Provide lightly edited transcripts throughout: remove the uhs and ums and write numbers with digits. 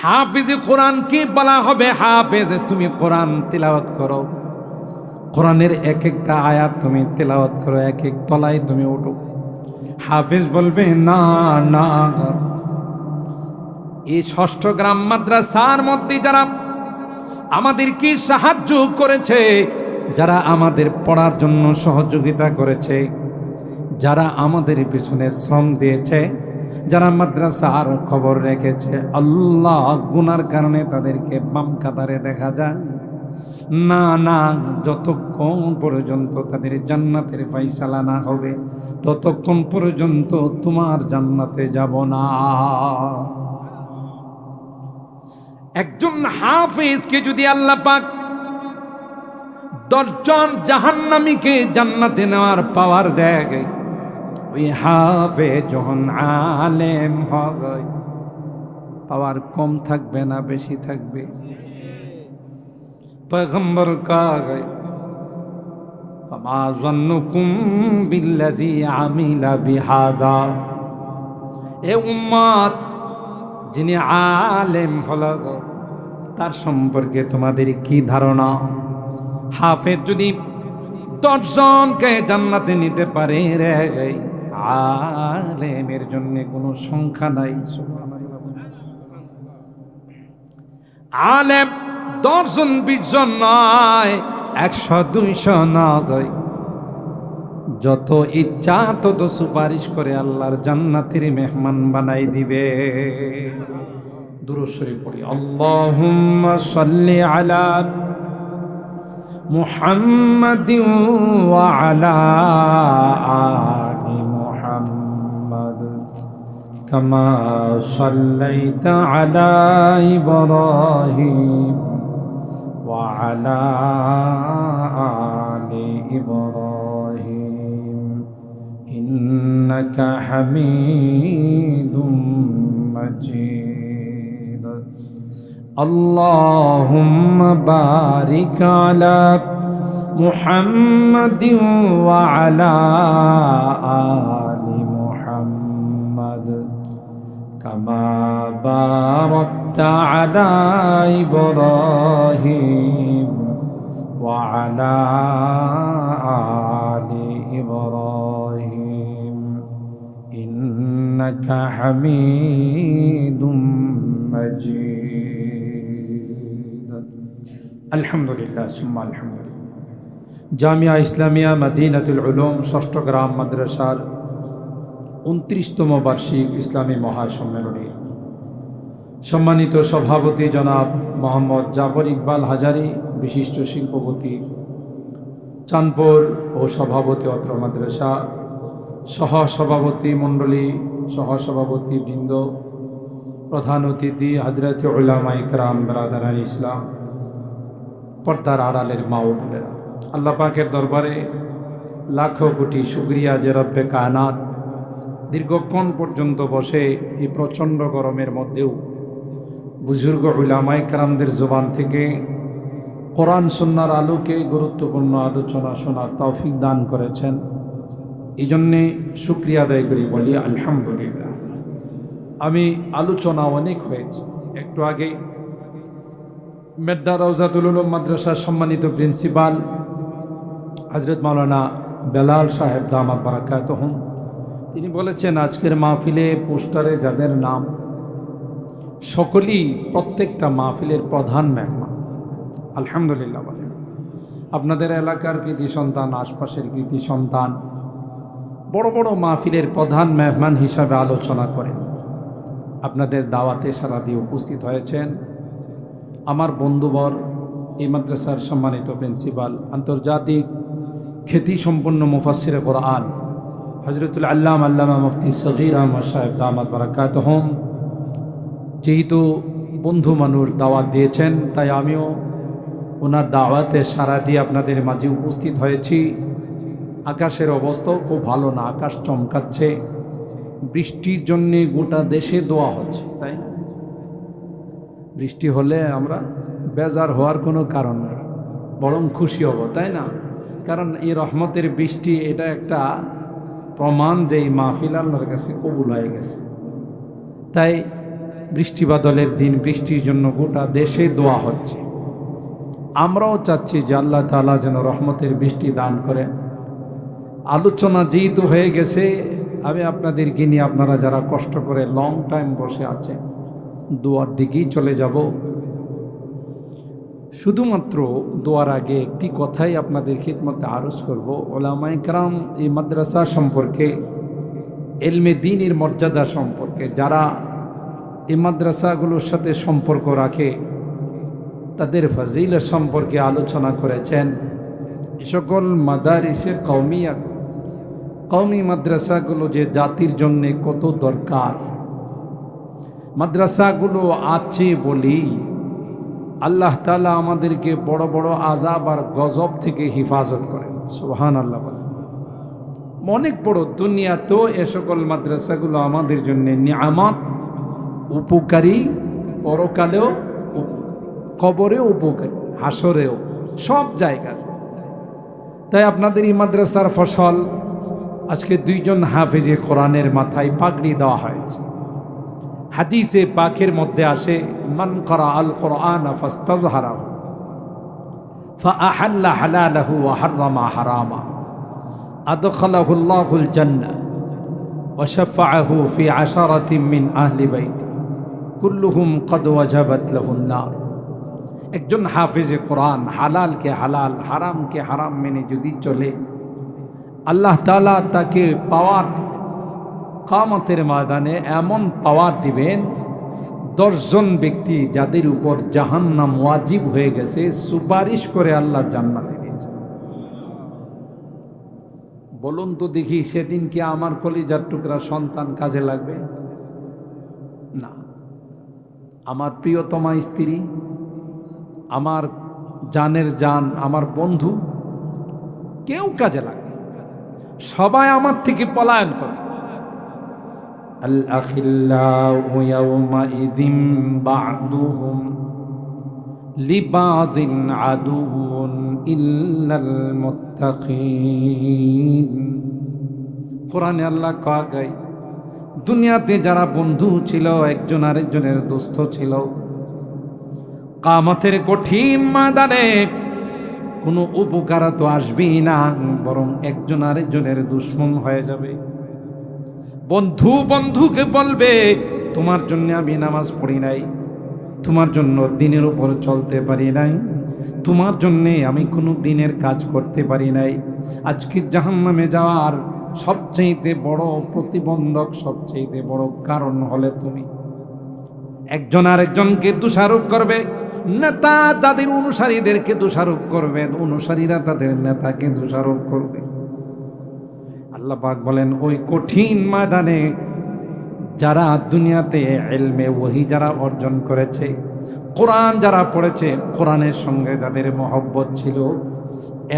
হাফিজে কোরআন কি বলা হবে? হাফেজ, তুমি কোরআন তিলাওয়াত করো, কোরআনের এক একটা আয়াত তুমি তিলাওয়াত করো, এক এক তলায় তুমি ওঠো। হাফিজ বলবে না না। এই ষষ্ঠ গ্রাম মাদ্রাসার মধ্যে যারা আমাদের কি সাহায্য করেছে, যারা আমাদের পড়ার জন্য সহযোগিতা করেছে, যারা আমাদের পিছনে শ্রম দিয়েছে, যারা মাদ্রাসার খবর রেখেছে, আল্লাহ গুনার কারণে তাদেরকে বাম কাতারে দেখা যায় না না। যতক্ষণ পর্যন্ত তাদের জান্নাতের ফায়সালা না হবে, ততক্ষণ পর্যন্ত তোমার জান্নাতে যাব না। একজন হাফেজকে যদি আল্লাহ পাক 10 জন জাহান্নামীকে জান্নাতে নেওয়ার পাওয়ার দেয়, ওই হাফেজ যখন আলেম হবে, পাওয়ার কম থাকবে না বেশি থাকবে? পয়গম্বর কাগায় ফামা যান্নুকুম বিল্লাযী আমিলা বিহাযা। এ উম্মত, যিনি আলেম হলো তার সম্পর্কে তোমাদের কি ধারণা? হাফেজ যদি 10 জনকে জান্নাতে নিতে পারে রে, আলেমের জন্য কোনো সংখ্যা নাই। আলেম 10 জন 20 জন নয়, 100 200 নয়, যত ইচ্ছা তত সুপারিশ করে আল্লাহর জান্নাতের মেহমান বানাই দিবে। দুরূদ শরীফ পড়ি। আল্লাহুম্মা সাল্লি আলা মুহাম্মাদিন ওয়া আলা আলি মুহাম্মাদ কামা সাল্লাইতা আলা ইব্রাহিম ওয়া আলা আলি ইব্রাহিম ইন্নাকা হামিদুম মাজিদ। আল্লাহুম্মা বারিক আলা মুহাম্মাদিন ওয়া আলা আলি মুহাম্মাদ কামা বারাকতা আলা ইব্রাহিম ওয়া আলা আলি ইব্রাহিম ইন্নাকা হামিদুম মাজিদ। আলহামদুলিল্লাহ সুম্মা আলহামদুলিল্লাহ। জামিয়া ইসলামিয়া মদিনাতুল উলুম ষষ্ঠ গ্রাম মাদ্রাসার 29তম বার্ষিক ইসলামী মহাসম্মেলনী সম্মানিত সভাপতি জনাব মোহাম্মদ জাফর ইকবাল হাজারী, বিশিষ্ট শিল্পপতি চাঁদপুর ও সভাপতি অত্র মাদ্রাসা, সহসভাপতি মণ্ডলী, সহসভাপতি বৃন্দ, প্রধান অতিথি হযরত উলামা ইকরাম, বিরাদারান ইসলাম, পর্দার আড়ালের মা ও বোনেরা, আল্লাহ পাকের দরবারে লাখো কোটি শুকরিয়া যে রব্বে কায়নাত দীর্ঘক্ষণ পর্যন্ত বসে এই প্রচণ্ড গরমের মধ্যেও বুজুর্গ উলামা ইকরামদের জবান থেকে কোরআন সুন্নাহর আলোকে গুরুত্বপূর্ণ আলোচনা শোনার তৌফিক দান করেছেন। এই জন্যে শুকরিয়া আদায় করি, বলি আলহামদুলিল্লাহ। আমি আলোচনা অনেক হয়েছে। একটু আগে মেড্ডা রওজাতুল উলুম মাদ্রাসার সম্মানিত প্রিন্সিপাল হযরত মাওলানা বেলাল সাহেব দামাত বারাকাতুহুম, তিনি বলেছেন আজকের মাহফিলে পোস্টারে যাদের নাম, সকলেই প্রত্যেকটা মাহফিলের প্রধান মেহমান। আলহামদুলিল্লাহ বলেন। আপনাদের এলাকার কৃতি সন্তান, আশপাশের কৃতি সন্তান বড় বড় মাহফিলের প্রধান মেহমান হিসাবে আলোচনা করেন। আপনাদের দাওয়াতে সারা দিয়ে উপস্থিত হয়েছেন আমার বন্ধুবর, এই মাদ্রাসার সম্মানিত প্রিন্সিপাল, আন্তর্জাতিক খ্যাতিসম্পন্ন মুফাসসিরে কোরআন হযরতুল আল্লামা মুফতি সগীর আহমদ সাহেব দামাত বারাকাতুহুম। যেহেতু বন্ধু মানুষ দাওয়াত দিয়েছেন, তাই আমিও ওনার দাওয়াতে সারা দিয়ে আপনাদের মাঝে উপস্থিত হয়েছি। আকাশের অবস্থাও খুব ভালো না, আকাশ চমকাচ্ছে, বৃষ্টির জন্যে গোটা দেশে দোয়া হচ্ছে, তাই না? বৃষ্টি হলে আমরা বেজার হওয়ার কোনো কারণ নেই, বরং খুশি হব, তাই না? কারণ এই রহমতের বৃষ্টি এটা একটা প্রমাণ যে এই মাহফিল আল্লাহর কাছে কবুল হয়ে গেছে। তাই বৃষ্টি বাদলের দিন, বৃষ্টির জন্য গোটা দেশে দোয়া হচ্ছে। আমরাও চাচ্ছি যে আল্লাহ তাআলা যেন রহমতের বৃষ্টি দান করেন। আলোচনা যেহেতু হয়ে গেছে, আমি আপনাদেরকে নিয়ে, আপনারা যারা কষ্ট করে লং টাইম বসে আছেন, দোয়ার দিকেই চলে যাব। শুধুমাত্র দোয়ার আগে একটি কথাই আপনাদের খিদমতে আরজ করব। ওলামায়ে কেরাম এই মাদ্রাসা সম্পর্কে, ইলমে দ্বীনের মর্যাদা সম্পর্কে, যারা এই মাদ্রাসাগুলোর সাথে সম্পর্ক রাখে, তাদের ফজিলত সম্পর্কে আলোচনা করেছেন। এই সকল মাদারিসে কওমিয়া, কওমি মাদ্রাসাগুলো যে জাতির জন্য কত দরকার, মাদ্রাসাগুলো আছে বলেই আল্লাহ তাআলা আমাদেরকে বড় বড় আযাব আর গজব থেকে হিফাজত করেন। সুবহানাল্লাহ বলেন। অনেক বড় দুনিয়াতেও এ সকল মাদ্রাসাগুলো আমাদের জন্য নিয়ামত, উপকারী, পরকালেও উপকারী, কবরেও উপকারী, হাসরেও, সব জায়গায়। তাই আপনাদের এই মাদ্রাসার ফসল আজকে 2 জন হাফেজে কোরআনের মাথায় পাগড়ি দেওয়া হয়েছে। হাদিসে পাকের মধ্যে আসে, মান করা আল কোরআন ফাস্তাযহারাহু ফাআহাল্লা হালালাহু ওয়া হাররামা হারামা আদখালাহু আল্লাহুল জান্নাহ ওয়া শাফাআহু ফি আশারাতিন মিন আহলি বাইতি কুল্লুহুম ক্বাদ ওয়াজাবাত লাহুন নার। একজন হাফেজে কোরআন হালালকে হালাল, হারামকে হারাম মেনে যদি চলে, আল্লাহ তাআলা তাকে পাওয়ার দিবেন, কিয়ামতের ময়দানে এমন পাওয়ার দিবেন, 10 জন ব্যক্তি যাদের উপর জাহান্নাম ওয়াজিব হয়ে গেছে, সুপারিশ করে আল্লাহ জান্নাতে দিয়েছে। বলুন তো দেখি, সেদিন কি আমার কলিজার টুকরা সন্তান কাজে লাগবে? না। আমার প্রিয়তমা স্ত্রী, আমার জানের জান, আমার বন্ধু, কেউ কাজে লাগবে, সবাই আমার থেকে পলায়ন করে। আল আখিল্লাউ ইয়াওমাইযিন বা'দুহুম লিবাদিন আদুউন ইল্লাল মুত্তাকিন। কোরআনে আল্লাহ কয়, দুনিয়াতে যারা বন্ধু ছিল, একজন আরেকজনের দোস্ত ছিল, কিয়ামতের কঠিন ময়দানে কোনো উপকার তো আসবেই না, বরং একজন আরেকজনের দুশমন হয়ে যাবে। বন্ধু বন্ধুকে বলবে, তোমার জন্য আমি নামাজ পড়ি নাই, তোমার জন্য দিনের উপর চলতে পারি নাই, তোমার জন্যে আমি কোনো দিনের কাজ করতে পারি নাই। আজকে জাহান্নামে যাওয়ার সবচেয়ে বড় প্রতিবন্ধক, সবচেয়ে বড় কারণ হলে তুমি। একজন আরেকজনকে দোষারোপ করবে, নেতা তাদের অনুসারীদেরকে দোষারোপ করবে, অনুসারীরা তাদের নেতাকে দোষারোপ করবে। আল্লাহ পাক বলেন, ওই কঠিন ময়দানে যারা দুনিয়াতে ইলমে ওহী যারা অর্জন করেছে, কোরআন যারা পড়েছে, কোরআনের সঙ্গে যাদের মহব্বত ছিল,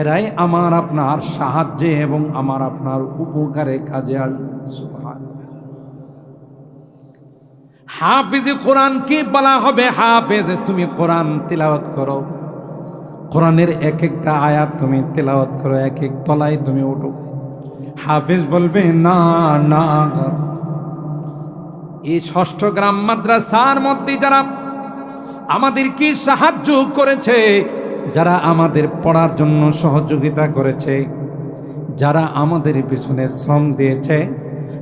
এরাই আমার আপনার সাহায্যে এবং আমার আপনার উপকারে কাজে আসবে। সুবহানাল্লাহ। হাফিজ কোরআন কি বলা হবে? হাফেজ, তুমি কোরআন তিলাওয়াত করো, কোরআনের এক একটা আয়াত তুমি তিলাওয়াত করো, এক এক তলায় তুমি ওঠো। হাফেজ বলবে, না না, এই 6ষ্ঠ গ্রাম মাদ্রাসার মধ্যে যারা আমাদেরকে সাহায্য করেছে, যারা আমাদের পড়ার জন্য সহযোগিতা করেছে, যারা আমাদের পিছনে শ্রম দিয়েছে,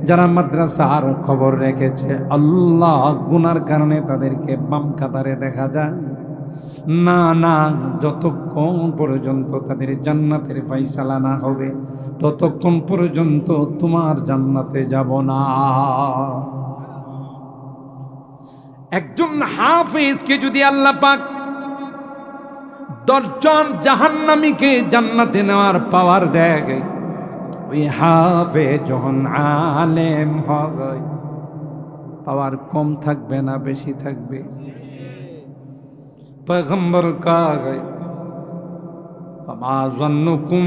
যারা মাদ্রাসার খবর রেখেছে, আল্লাহ গুনার কারণে তাদেরকে বাম কাতারে দেখা যায় না। না, যতক্ষণ পর্যন্ত তাদের জান্নাতের ফায়সালা না হবে, ততক্ষণ পর্যন্ত তোমার জান্নাতে যাব না। একজন হাফেজকে যদি আল্লাহ পাক 10 জন জাহান্নামীকে জান্নাতে নেওয়ার পাওয়ার দেয়, ওই হাফেজ যখন আলেম হবে, পাওয়ার কম থাকবে না বেশি থাকবে? পয়গম্বর কয়, ফামা যান্নুকুম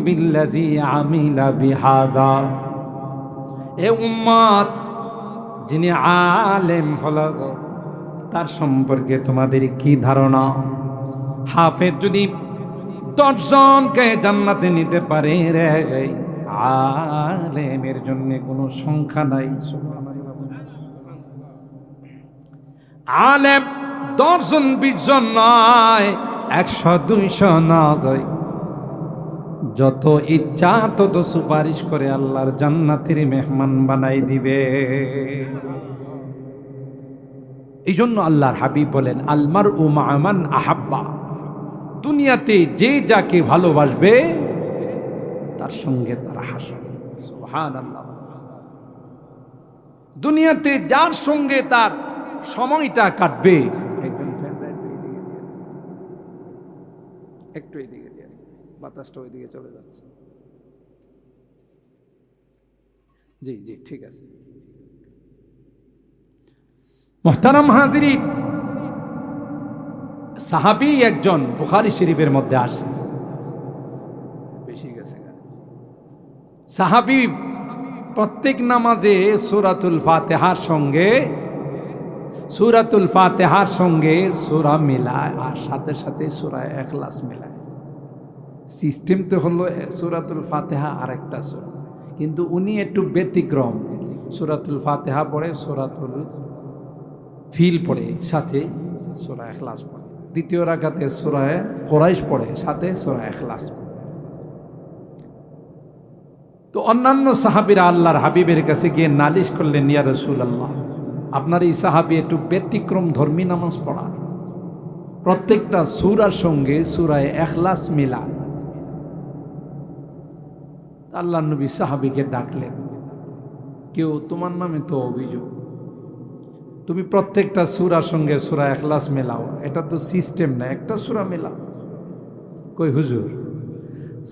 বিল্লাযী আমিলা বিহাযা। এ উম্মত, যিনি আলেম হলো, তার সম্পর্কে তোমাদের কি ধারণা? হাফেজ যদি 10 জনকে জান্নাতে নিতে পারে, রে আলেমের জন্য কোনো সংখ্যা নাই। আলেম 10 জন 20 জন নয়, 100 200 নয়, যত ইচ্ছা তত সুপারিশ করে আল্লাহর জান্নাতের মেহমান বানাই দিবে। এই জন্য আল্লাহর হাবিব বলেন, আলমার উ মামান আহাব্বা, দুনিয়াতে যে যাকে ভালোবাসবে তার সঙ্গে তার হাসর। সুবহানাল্লাহ। দুনিয়াতে যার সঙ্গে তার সময়টা কাটবে, একদম একটু এদিকে দিয়ে, বাতাসটা ওইদিকে চলে যাচ্ছে। জি জি ঠিক আছে। মুহতারাম হাজিরিন, সাহাবী একজন বুখারী শরীফের মধ্যে আসে, বেশি গেছে সাহাবী প্রত্যেক নামাজে সূরাতুল ফাতিহার সঙ্গে সূরা মিলায়, আর সাথে সাথে সূরা ইখলাস মিলায়। সিস্টেম তো হলো সূরাতুল ফাতিহা আর একটা সূরা, কিন্তু উনি একটু ব্যতিক্রম। সূরাতুল ফাতিহা পড়ে, সূরাতুল ফিল পড়ে, সাথে সূরা ইখলাস পড়ে। দ্বিতীয় রাকাতে সূরা কুরাইশ পড়ে, সাথে সূরা ইখলাস। তো অন্যান্য সাহাবীরা আল্লাহর হাবিবের কাছে গিয়ে নালিশ করলেন, ইয়া রাসূলুল্লাহ, আপনার এই সাহাবী একটু ব্যতিক্রম ধর্মী নামাজ পড়া, প্রত্যেকটা সূরার সঙ্গে সূরা ইখলাস মিলা। আল্লাহর নবী সাহাবীকে ডাকলেন, কেউ তোমার নামে তো অভিযোগ, তুমি প্রত্যেকটা সূরার সঙ্গে সূরা ইখলাস মেলাও, এটা তো সিস্টেম না, একটা সূরা মেলাও। কই হুজুর,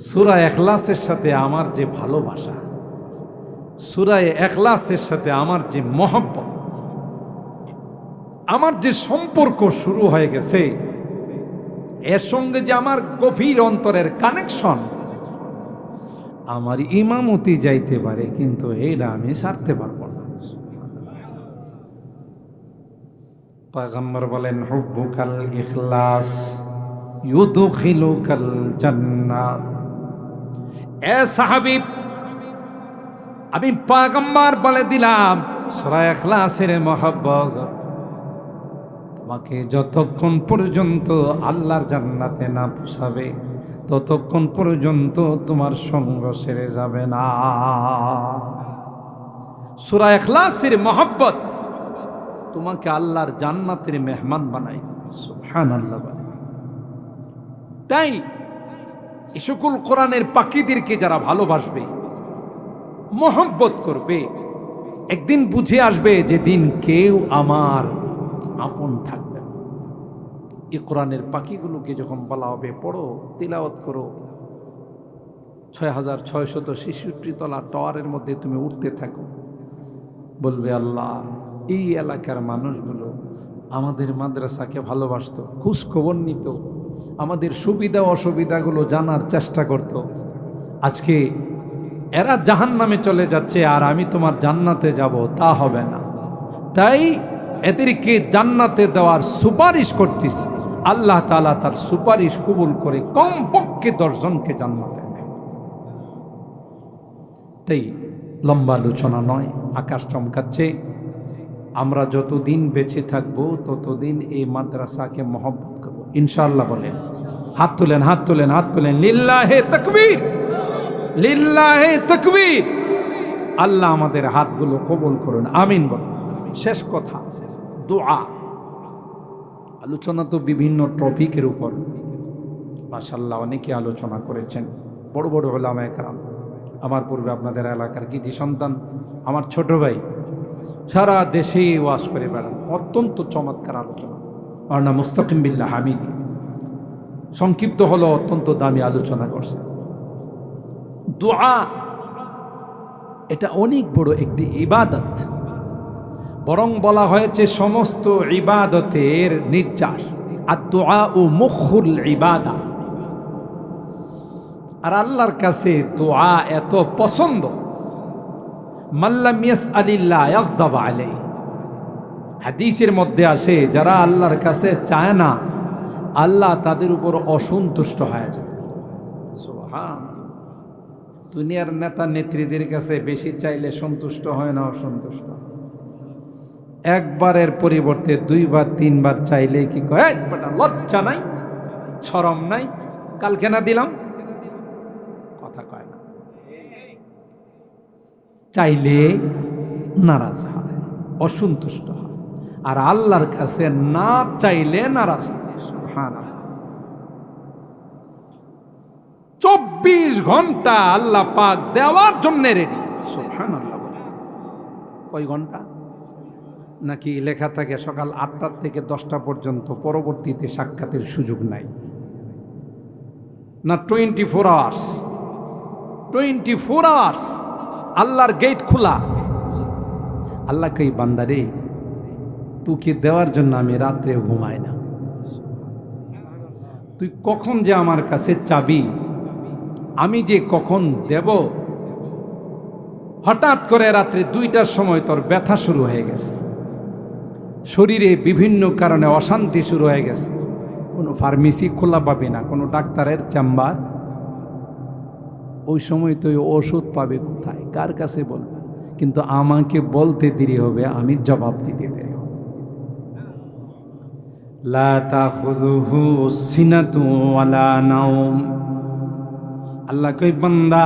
সূরা ইখলাসের সাথে আমার যে ভালোবাসা, সূরা ইখলাসের সাথে আমার যে মহব্বত, আমার যে সম্পর্ক শুরু হয়ে গেছে, এর সঙ্গে যে আমার গভীর অন্তরের কানেকশন, আমার ইমামতি যাইতে পারে, কিন্তু এইটা আমি ছাড়তে পারবো না। পয়গম্বর বলেন, হুব্বুকাল ইখলাস ইউদখিলুকাল জান্নাহ। এ সাহাবী, আমি পয়গম্বর বলে দিলাম, সূরা ইখলাসের মহব্বত তোমাকে যতক্ষণ পর্যন্ত আল্লাহর জান্নাতে না পৌঁছাবে, ততক্ষণ পর্যন্ত তোমার সঙ্গ ছেড়ে যাবে না। সূরা ইখলাসের মহব্বত তোমাকে আল্লাহর জান্নাতের মেহমান বানাই দেবে। সুবহানাল্লাহ। তাই এই সকল কোরআনের পাখিদেরকে যারা ভালোবাসবে, মহব্বত করবে, একদিন বুঝে আসবে যেদিন কেউ আমার আপন থাকবে না। এই কোরআনের পাখিগুলোকে যখন বলা হবে, পড়ো, তিলাওয়াত করো, 6666 তলা টাওয়ারের মধ্যে তুমি উঠতে থাকো, বলবে আল্লাহ, এই এলাকার মানুষগুলো আমাদের মাদ্রাসাকে ভালোবাসতো, খোঁজ খবর নিত, আমাদের সুবিধা অসুবিধাগুলো জানার চেষ্টা করত। আজকে এরা জাহান্নামে চলে যাচ্ছে, আর আমি তোমার জান্নাতে যাব, তা হবে না। তাই এদেরকে জান্নাতে দেওয়ার সুপারিশ করতেছি। আল্লাহ তাআলা তার সুপারিশ কবুল করে কমপক্ষে 10 জনকে জান্নাতে নেয়। তাই লম্বা আলোচনা নয়, আকাশ চমকাচ্ছে। আমরা যতদিন বেঁচে থাকবো ততদিন এই মাদ্রাসাকে মহব্বত করবো ইনশাআল্লাহ। বলেন, হাত তুলেন, হাত তুলেন, হাত তুলেন। লিল্লাহে তাকবীর, লিল্লাহে তাকবীর। আল্লাহ আমাদের হাতগুলো কবুল করুন, আমিন বলুন। শেষ কথা, দোয়া। আলোচনা তো বিভিন্ন টপিকের উপর, মাশাআল্লাহ অনেকে আলোচনা করেছেন, বড় বড় উলামায়ে কেরাম। আমার পূর্বে আপনাদের এলাকার কৃতি সন্তান, আমার ছোট ভাই, সারা দেশে ওয়াজ করে বেড়ান, অত্যন্ত চমৎকার আলোচনা। আমার নাম মুস্তাকিম বিল্লাহ হামিদি, সংক্ষিপ্ত হলো অত্যন্ত দামি আলোচনা করছে। দোয়া এটা অনেক বড় একটি ইবাদত, বরং বলা হয়েছে সমস্ত ইবাদতের নির্যাস। আর দোয়া ও মুখুল ইবাদা। আর আল্লাহর কাছে দোয়া এত পছন্দ, মাল্লাম ইয়াসআলিল্লাহ ইয়াগদাব আলাইহি। হাদিসের মধ্যে আসে, যারা আল্লাহর কাছে চায় না, আল্লাহ তাদের উপর অসন্তুষ্ট হয়ে যায়। সুবহানাল্লাহ। দুনিয়ার নেতা নেত্রীদের কাছে বেশি চাইলে সন্তুষ্ট হয় না, অসন্তুষ্ট। একবারের পরিবর্তে 2 বার 3 বার চাইলে কি কয়, এই বেটা লজ্জা নাই, শরম নাই, কালকে না দিলাম, কথা কয় না। চাইলে নারাজ হয়, অসন্তুষ্ট হয়, আর আল্লাহর কাছে না চাইলে নারাজ হয়। সুবহানাল্লাহ। 24 ঘন্টা আল্লাহ পাক দেওয়ার জন্য রেডি। সুবহানাল্লাহ। কয় ঘন্টা? নাকি লেখা থাকে সকাল 8টা থেকে 10টা পর্যন্ত, পরবর্তীতে সাক্ষাতের সুযোগ নাই? না 24 আওয়ার্স? 24 আওয়ার্স আল্লাহর গেট খোলা। আল্লাহ কই, বান্দারে তোকে দেওয়ার জন্য আমি রাত্রেও ঘুমাই না। তুই কখন যে আমার কাছে চাবি, আমি যে কখন দেব। হঠাৎ করে রাত্রে 2টার সময় তোর ব্যথা শুরু হয়ে গেছে, শরীরে বিভিন্ন কারণে অশান্তি শুরু হয়ে গেছে, কোনো ফার্মেসি খোলা পাবি না, কোনো ডাক্তারের চেম্বার। ওই সময় তুই ওষুধ পাবে কোথায়, কার কাছে বলবে? কিন্তু আমাকে বলতে দেরি হবে, আমি জবাব দিতে দেরি হবে। লা তাখুযুহু সিনাতু ওয়ালা নাওম। আল্লাহ কই, বান্দা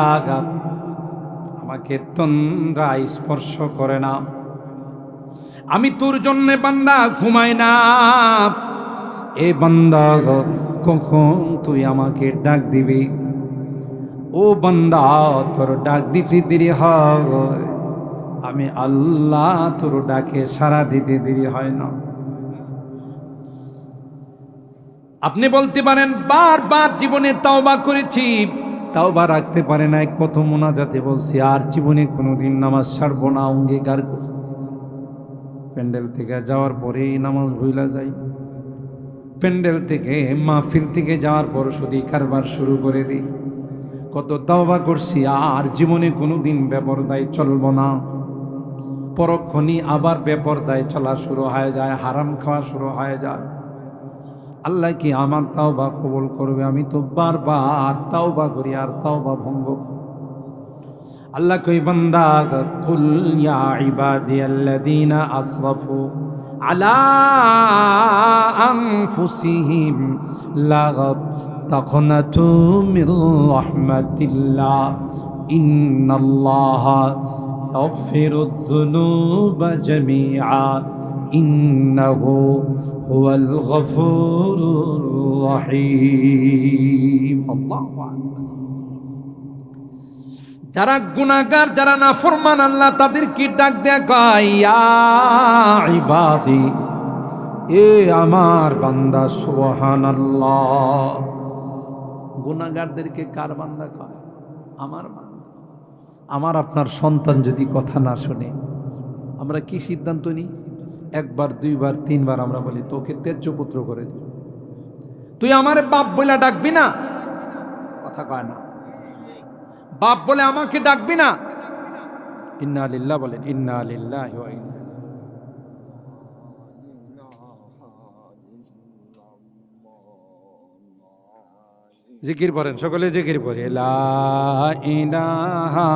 আমাকে তন্দ্রা স্পর্শ করে না, আমি তোর জন্য বান্দা ঘুমাই না। এ বান্দা, কখন তুই আমাকে ডাক দিবি? ও বান্দা, তোর ডাক দিতে দেরি হয়, আমি আল্লাহ তোর ডাকে সাড়া দিতে দেরি হয় না। আপনি বলতে পারেন, বারবার জীবনে তাওবা করেছি, তাওবা রাখতে পারে নাই, কত মোনাজাতে বলছি, আর জীবনে কোনোদিন নামাজ ছাড়বো না, অঙ্গীকার করছি। প্যান্ডেল থেকে যাওয়ার পরেই নামাজ ভুলা যাই, প্যান্ডেল থেকে মাহফিল থেকে যাওয়ার পর শুধু কারবার শুরু করে দিই। কত তাওবা করছি, আর জীবনে কোনোদিন বেপরদায় চলবো না। পরক্ষণই আবার বেপরদায় চলা শুরু হয়ে যায়, হারাম খাওয়া শুরু হয়ে যায়। আল্লাহ কি আমার তাওবা কবুল করবে? আমি তো বারবার তাওবা করি আর তাওবা ভঙ্গ। আল্লাহ কই, বান্দা কুল ইয়া ইবাদিয়াল্লাযীনা আসরাফু আলা আনফুসিহিম লা তাকনাতু মির রাহমাতিল্লাহ ইন্নাল্লাহা ইয়াগফিরুয যুনুবা জামিআ ইন্নাহু হুয়াল গফুরুর রহিম। আল্লাহু আকবার। যারা গুনাহগার, যারা নাফরমান, আল্লাহ তাদেরকে ডাক দেয়া কয়, ইয়া ইবাদি, এ আমার বান্দা। সুবহানাল্লাহ। গুনাহগারদেরকে কার বান্দা কয়? আমার বান্দা। আমার আপনার সন্তান যদি কথা না শোনে, আমরা কি সিদ্ধান্ত নিই? 1 বার 2 বার 3 বার আমরা বলি, তোকে ত্যায্য পুত্র করে দিই, তুই আমার বাপ বলে ডাকবি না, কথা কয় না। বাপ বলে আমাকে ডাকবি না। ইন্না লিল্লাহ বলেন, ইন্না লিল্লাহি ওয়া ইন্না। জিকির পড়েন, সকলে জিকির পড়ে, লা ইলাহা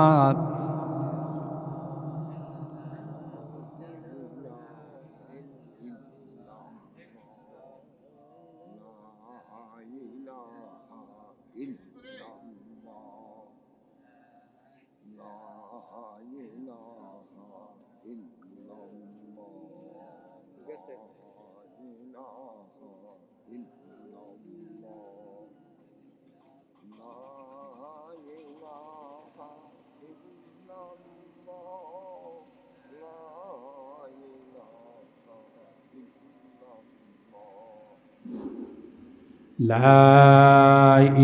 লা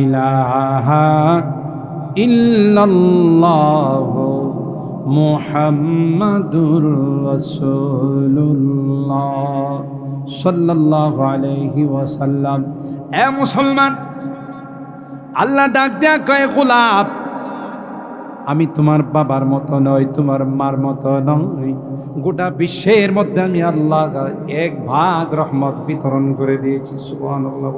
ইলাহা ইল্লাল্লাহ মুহাম্মাদুর রাসূলুল্লাহ সাল্লাল্লাহু আলাইহি ওয়াসাল্লাম। এ মুসলমান, আল্লাহ ডাক দেয়া কয়, গোলাপ, আমি তোমার বাবার মতো নই, তোমার মার মতো নই। গোটা বিশ্বের মধ্যে আমি আল্লাহ 1 ভাগ রহমত বিতরণ করে দিয়েছি। সুবহানাল্লাহ।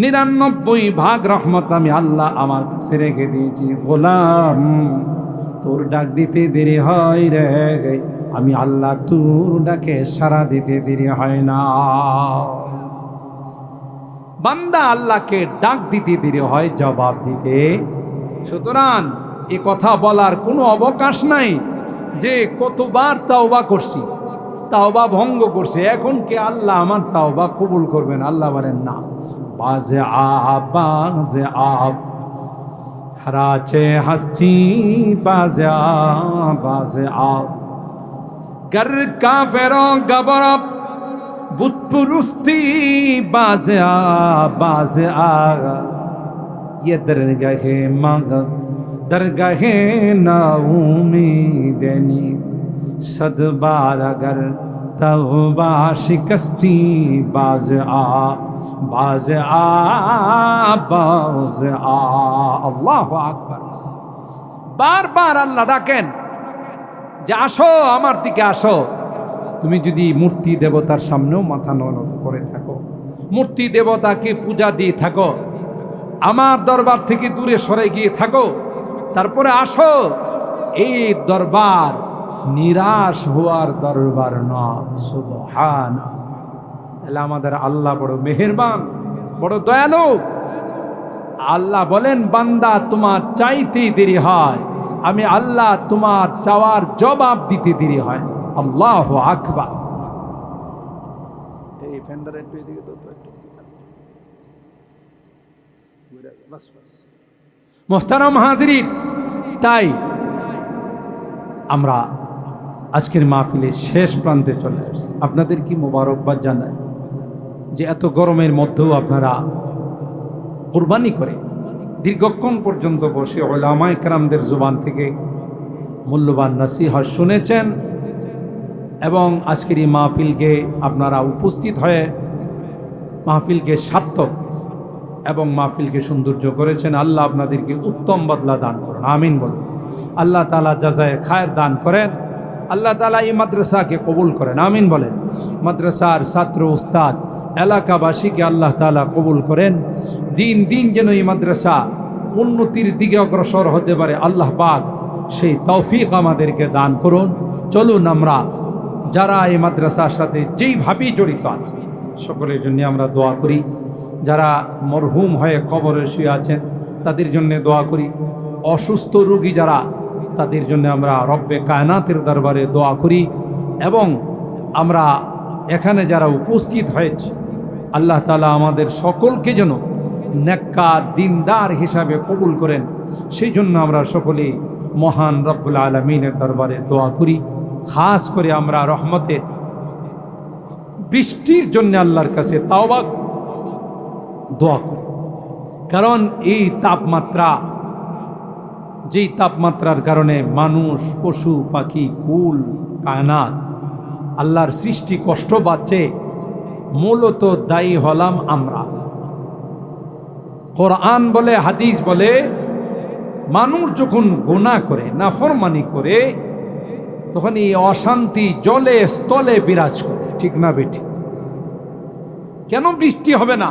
99 ভাগ রহমত আমি আল্লাহ আমার কাছে রেখে দিয়েছি। গোলাম, তোর ডাক দিতে দেরি হয় রে, আমি আল্লাহ তোর ডাকে সাড়া দিতে দেরি হয় না। বান্দা আল্লাহকে ডাক দিতে দেরি হয় জবাব দিতে। সুতরাং এ কথা বলার কোনো অবকাশ নাই যে কতবার তাওবা করছি, তাওবা ভঙ্গ করছে, এখন কে আল্লাহ আমার তাওবা কবুল করবেন? আল্লাহ বলেন না, বাজে আব হরাচে হস্তি বাজে আব গর কাফেরো গবরব বুত পুরুস্তি বাজে আ ये दरगाहे मगब दरगाहे ना उम्मीदनी सदबार अगर तौबा शिकस्ती बाज आ अल्लाहु আকবার। বারবার আল্লাহ ডাকেন যে আসো আমার দিকে আসো। তুমি যদি মূর্তি দেবতার সামনেও মাথা নত করে থাকো, মূর্তি দেবতাকে পূজা দিয়ে থাকো, আমার দরবার থেকে দূরে সরে গিয়ে থাকো, তারপরে আসো। এই দরবার নিরাশ হওয়ার দরবার নয়। সুবহানাল্লাহ। তাহলে আমাদের আল্লাহ বড় মেহেরবান, বড় দয়ালু। আল্লাহ বলেন, বান্দা তোমার চাইতেই দেরি হয়, আমি আল্লাহ তোমার চাওয়ার জবাব দিতে দেরি হয়। আল্লাহু আকবার। এই ফেন্ডার একটু এদিকে তো একটু মোহতারাম হাজিরিন, তাই আমরা আজকের মাহফিলের শেষ প্রান্তে চলে আসছি। আপনাদের কি মোবারকবাদ জানাই যে এত গরমের মধ্যেও আপনারা কুরবানি করে দীর্ঘক্ষণ পর্যন্ত বসে উলামায়ে কেরামদের জবান থেকে মূল্যবান নসিহত শুনেছেন এবং আজকের এই মাহফিলকে আপনারা উপস্থিত হয়ে মাহফিলকে সার্থক এবং মাহফিলকে সৌন্দর্য করেছেন। আল্লাহ আপনাদেরকে উত্তম বদলা দান করুন, আমিন বলুন। আল্লাহ তাআলা জাযায়ে খায়ের দান করেন। আল্লাহ তাআলা এই মাদ্রাসাকে কবুল করেন, আমিন বলেন। মাদ্রাসার ছাত্র উস্তাদ এলাকাবাসীকে আল্লাহ তাআলা কবুল করেন। দিন দিন যেন এই মাদ্রাসা উন্নতির দিকে অগ্রসর হতে পারে, আল্লাহ পাক সেই তৌফিক আমাদেরকে দান করুন। চলুন আমরা যারা এই মাদ্রাসার সাথে যেইভাবেই জড়িত আছে সকলের জন্য আমরা দোয়া করি। যারা মরহুম হয়ে কবরে শুয়ে আছেন তাদের জন্য দোয়া করি। অসুস্থ রোগী যারা, তাদের জন্য আমরা রব্বে কায়নাতের দরবারে দোয়া করি। এবং আমরা এখানে যারা উপস্থিত হয়েছে আল্লাহ তাআলা আমাদের সকলকে যেন নেককার দিনদার হিসাবে কবুল করেন, সেই জন্য আমরা সকলেই মহান রব্বুল আলামিনের দরবারে দোয়া করি। খাস করে আমরা রহমতের বৃষ্টির জন্য আল্লাহর কাছে তাওবা দোয়া করি। কারণ এই তাপমাত্রা, যেই তাপমাত্রার কারণে মানুষ, পশু পাখি, কুল কায়নাত, আল্লাহর সৃষ্টি কষ্ট পাচ্ছে, মূলত দায়ী হলাম আমরা। কোরআন বলে, হাদিস বলে, মানুষ যখন গুনাহ করে, নাফরমানি করে, তখন এই অশান্তি জলে স্থলে বিরাজ করে, ঠিক না বেটি? কেন বৃষ্টি হবে না?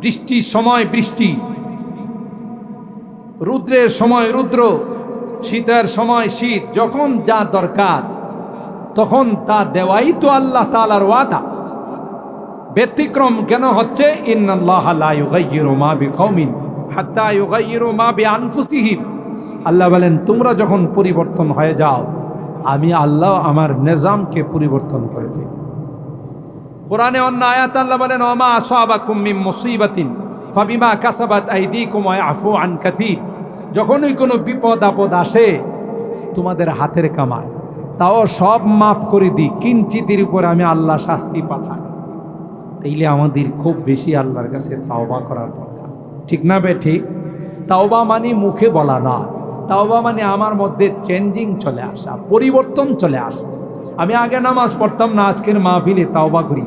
বৃষ্টির সময় বৃষ্টি, রুদ্রের সময় রুদ্র, শীতের সময় শীত, যখন যা দরকার তখন তা দেওয়াই তো আল্লাহ তাআলার ওয়াদা। ব্যতিক্রম কেন হচ্ছে? ইন্নাল্লাহা লা ইউগাইয়িরু মা বিকওমিন হাত্তা ইউগাইয়িরু মা বিআনফুসিহিম। আল্লাহ বলেন, তোমরা যখন পরিবর্তন হয়ে যাও, আমি আল্লাহ আমার নিজামকে পরিবর্তন করে দিই। কোরআনে অন্য আয়াত আল্লাহ বলেন, ওমা আসাবাকুম মিন মুসিবাতিন ফাবিমা কাসাবাত আইদিকুম ওয়া ইয়াফু আন কাসীর। যখনই কোনো বিপদ আপদ আসে তোমাদের হাতের কামাই, তাও সব মাফ করে দিই, কিঞ্চিতের উপর আমি আল্লাহ শাস্তি পাঠাই। তাইলে আমাদের খুব বেশি আল্লাহর কাছে তাওবা করার দরকার, ঠিক না বে ঠিক? তাওবা মানে মুখে বলা না, তাওবা মানে আমার মধ্যে চেঞ্জিং চলে আসা, পরিবর্তন চলে আসা। আমি আগে নামাজ পড়তাম না, আজকের মাহফিলে তাওবা করি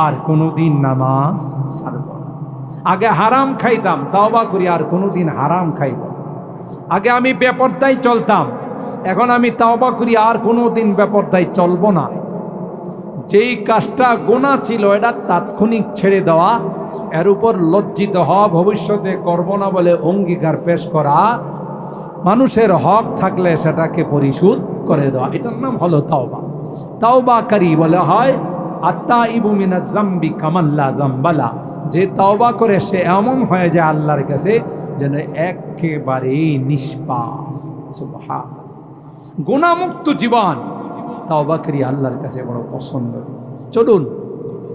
আর কোনোদিন নামাজ ছাড়ব না। আগে হারাম খাইতাম, তাওবা করি আর কোনোদিন হারাম খাইব না। আগে আমি বেপরদায় চলতাম, এখন আমি তাওবা করি আর কোনোদিন বেপরদায় চলব না। যেই কাজটা গুনাহ ছিল এটা তাৎক্ষণিক ছেড়ে দেওয়া, এর উপর লজ্জিত হওয়া, ভবিষ্যতে করব না বলে অঙ্গীকার পেশ করা, মানুষের হক থাকলে সেটাকে পরিশোধ করে দেওয়া, এটার নাম হলো তাওবা। তাওবাকারী বলা হয় আত্তাইবু মিনাজ যামবি কামাল্লা যামবালা, যে তাওবা করে সে এমন হয়ে যায় আল্লাহর কাছে যেন একেবারেই নিষ্পাপ। সুবহানাল্লাহ। গুনাহমুক্ত জীবন তাওবাকারী আল্লাহর কাছে বড় পছন্দ। চলুন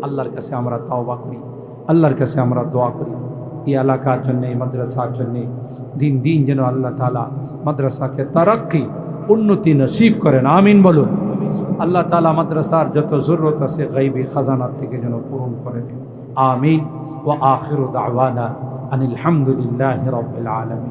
আল্লাহর কাছে আমরা তাওবা করি, আল্লাহর কাছে আমরা দোয়া করি এই এলাকার জন্যে, এই মাদ্রাসার জন্যে। দিন দিন যেন আল্লাহ তাআলা মাদ্রাসাকে তারাক্কি উন্নতি নসিব করেন, আমিন বলুন। আল্লাহ তাআলা মাদ্রাসার যত জরুরত আছে গায়বী খাজানার থেকে যেন পূরণ করে দেন, আমিন। ওয়া আখিরু দাওয়ানা আনিল হামদুলিল্লাহি রাব্বিল আলামিন।